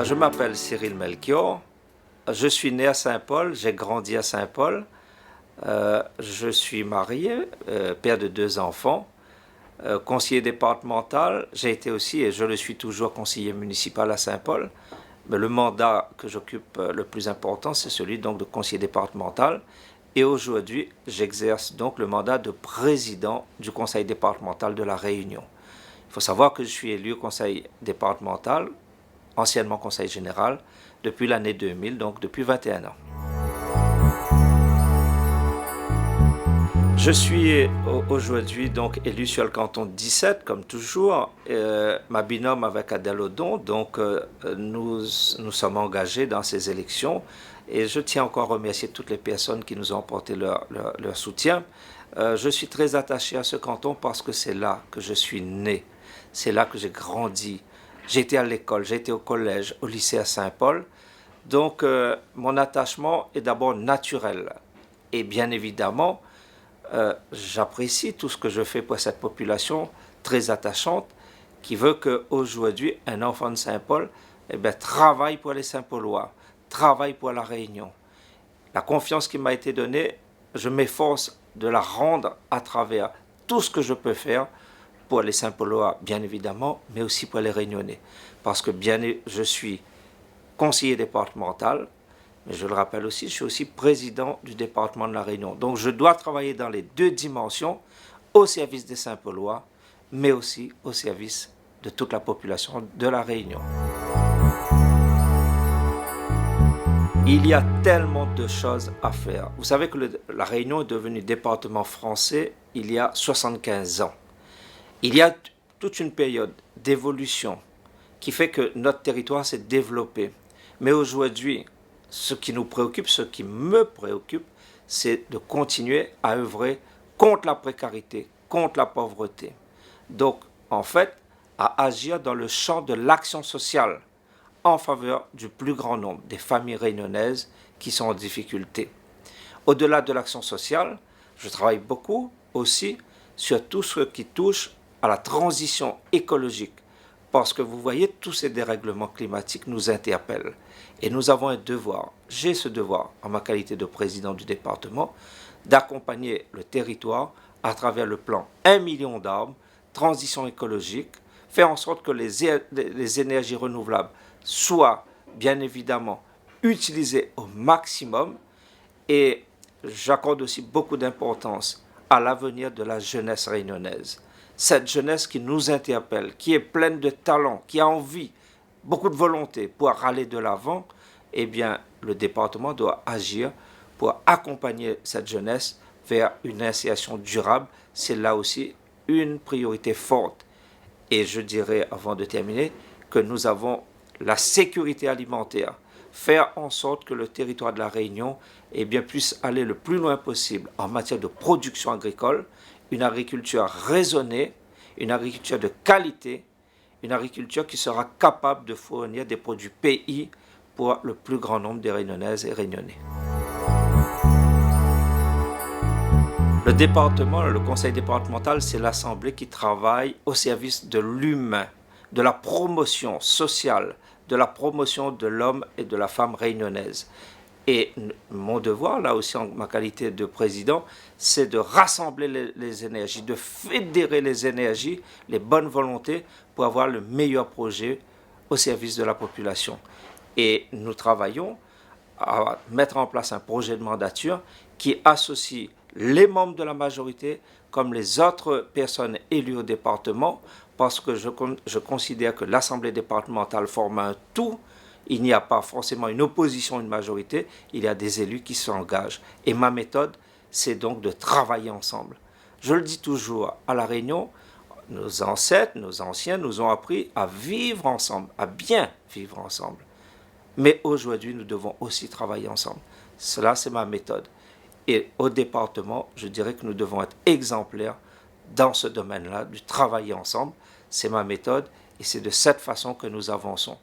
Je m'appelle Cyril Melchior. Je suis né à Saint-Paul, j'ai grandi à Saint-Paul. Je suis marié, père de 2 enfants, conseiller départemental. J'ai été aussi, et je le suis toujours, conseiller municipal à Saint-Paul. Mais le mandat que j'occupe le plus important, c'est celui donc de conseiller départemental. Et aujourd'hui, j'exerce donc le mandat de président du conseil départemental de La Réunion. Il faut savoir que je suis élu au conseil départemental, anciennement conseil général, depuis l'année 2000, donc depuis 21 ans. Je suis aujourd'hui donc élu sur le canton de 17, comme toujours. Ma binôme avec Adèle Odon, donc nous sommes engagés dans ces élections. Et je tiens encore à remercier toutes les personnes qui nous ont apporté leur soutien. Je suis très attaché à ce canton parce que c'est là que je suis né. C'est là que j'ai grandi. J'ai été à l'école, j'ai été au collège, au lycée à Saint-Paul. Donc mon attachement est d'abord naturel. Et bien évidemment, j'apprécie tout ce que je fais pour cette population très attachante qui veut qu'aujourd'hui, un enfant de Saint-Paul travaille pour les Saint-Paulois, travaille pour La Réunion. La confiance qui m'a été donnée, je m'efforce de la rendre à travers tout ce que je peux faire pour les Saint-Paulois, bien évidemment, mais aussi pour les Réunionnais. Parce que je suis conseiller départemental, mais je le rappelle aussi, je suis aussi président du département de La Réunion. Donc je dois travailler dans les 2 dimensions, au service des Saint-Paulois, mais aussi au service de toute la population de La Réunion. Il y a tellement de choses à faire. Vous savez que La Réunion est devenue département français il y a 75 ans. Il y a toute une période d'évolution qui fait que notre territoire s'est développé. Mais aujourd'hui, ce qui nous préoccupe, ce qui me préoccupe, c'est de continuer à œuvrer contre la précarité, contre la pauvreté. Donc, en fait, à agir dans le champ de l'action sociale en faveur du plus grand nombre des familles réunionnaises qui sont en difficulté. Au-delà de l'action sociale, je travaille beaucoup aussi sur tout ce qui touche à la transition écologique. Parce que vous voyez, tous ces dérèglements climatiques nous interpellent. Et nous avons un devoir, j'ai ce devoir, en ma qualité de président du département, d'accompagner le territoire à travers le plan 1 million d'arbres, transition écologique, faire en sorte que les énergies renouvelables soient bien évidemment utilisées au maximum. Et j'accorde aussi beaucoup d'importance à l'avenir de la jeunesse réunionnaise. Cette jeunesse qui nous interpelle, qui est pleine de talent, qui a envie, beaucoup de volonté pour aller de l'avant, eh bien, le département doit agir pour accompagner cette jeunesse vers une insertion durable. C'est là aussi une priorité forte. Et je dirais, avant de terminer, que nous avons la sécurité alimentaire. Faire en sorte que le territoire de La Réunion puisse aller le plus loin possible en matière de production agricole, une agriculture raisonnée, une agriculture de qualité, une agriculture qui sera capable de fournir des produits pays pour le plus grand nombre des Réunionnaises et Réunionnais. Le département, le conseil départemental, c'est l'assemblée qui travaille au service de l'humain, de la promotion sociale, de la promotion de l'homme et de la femme réunionnaise. Et mon devoir, là aussi en ma qualité de président, c'est de rassembler les énergies, de fédérer les énergies, les bonnes volontés pour avoir le meilleur projet au service de la population. Et nous travaillons à mettre en place un projet de mandature qui associe les membres de la majorité comme les autres personnes élues au département, parce que je considère que l'Assemblée départementale forme un tout. Il n'y a pas forcément une opposition, une majorité, il y a des élus qui s'engagent. Et ma méthode, c'est donc de travailler ensemble. Je le dis toujours, à La Réunion, nos ancêtres, nos anciens nous ont appris à vivre ensemble, à bien vivre ensemble. Mais aujourd'hui, nous devons aussi travailler ensemble. Cela, c'est ma méthode. Et au département, je dirais que nous devons être exemplaires dans ce domaine-là, du travailler ensemble. C'est ma méthode et c'est de cette façon que nous avançons.